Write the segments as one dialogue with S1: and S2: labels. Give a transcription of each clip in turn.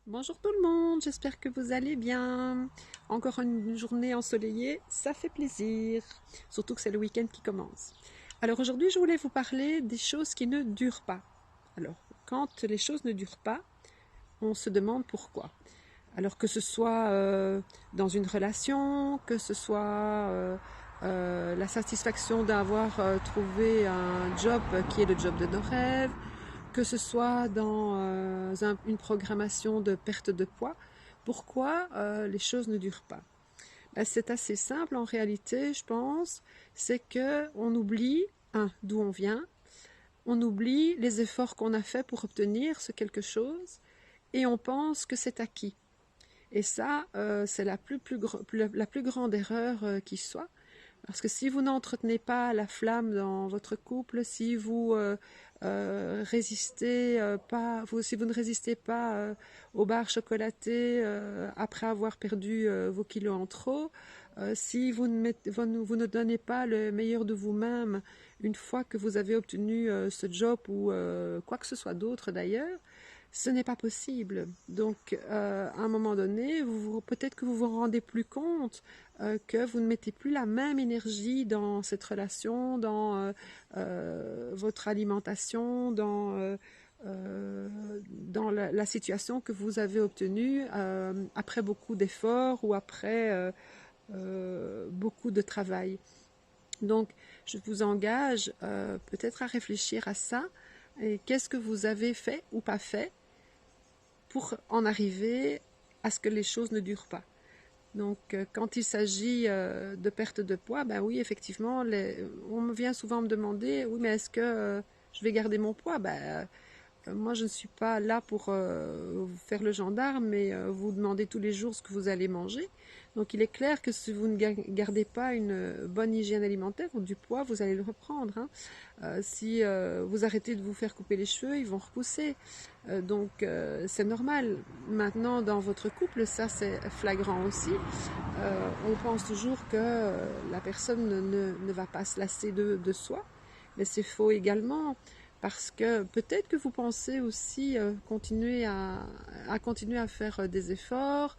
S1: Bonjour tout le monde, j'espère que vous allez bien. Encore une journée ensoleillée, ça fait plaisir. Surtout que c'est le week-end qui commence. Alors aujourd'hui, je voulais vous parler des choses qui ne durent pas. Alors, quand les choses ne durent pas, on se demande pourquoi. Alors que ce soit dans une relation, que ce soit la satisfaction d'avoir trouvé un job qui est le job de nos rêves, que ce soit dans une programmation de perte de poids, pourquoi les choses ne durent pas? Ben, c'est assez simple en réalité, je pense. C'est que on oublie, d'où on vient, on oublie les efforts qu'on a fait pour obtenir ce quelque chose et on pense que c'est acquis. Et ça, c'est la plus grande erreur qui soit. Parce que si vous n'entretenez pas la flamme dans votre couple, si vous résistez pas, si vous ne résistez pas aux barres chocolatées après avoir perdu vos kilos en trop, si vous ne donnez pas le meilleur de vous-même une fois que vous avez obtenu ce job ou quoi que ce soit d'autre d'ailleurs, ce n'est pas possible. Donc, à un moment donné, peut-être que vous vous rendez plus compte que vous ne mettez plus la même énergie dans cette relation, dans votre alimentation, dans la situation que vous avez obtenue après beaucoup d'efforts ou après beaucoup de travail. Donc, je vous engage peut-être à réfléchir à ça. Et qu'est-ce que vous avez fait ou pas fait pour en arriver à ce que les choses ne durent pas. Donc, quand il s'agit de perte de poids, ben oui, effectivement, on me vient souvent me demander, oui, mais est-ce que je vais garder mon poids? Moi, je ne suis pas là pour vous faire le gendarme, mais vous demander tous les jours ce que vous allez manger. Donc, il est clair que si vous ne gardez pas une bonne hygiène alimentaire ou du poids, vous allez le reprendre. Hein. Si vous arrêtez de vous faire couper les cheveux, ils vont repousser. C'est normal. Maintenant, dans votre couple, ça c'est flagrant aussi. On pense toujours que la personne ne va pas se lasser de soi, mais c'est faux également. Parce que peut-être que vous pensez aussi continuer à faire des efforts,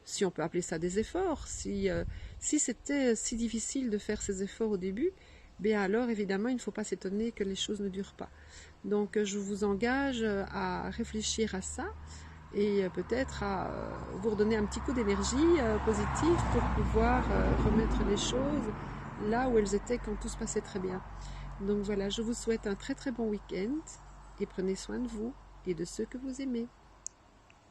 S1: si on peut appeler ça des efforts. Si c'était si difficile de faire ces efforts au début, bien alors évidemment il ne faut pas s'étonner que les choses ne durent pas. Donc je vous engage à réfléchir à ça et peut-être à vous redonner un petit coup d'énergie positive pour pouvoir remettre les choses là où elles étaient quand tout se passait très bien. Donc voilà, je vous souhaite un très très bon week-end et prenez soin de vous et de ceux que vous aimez.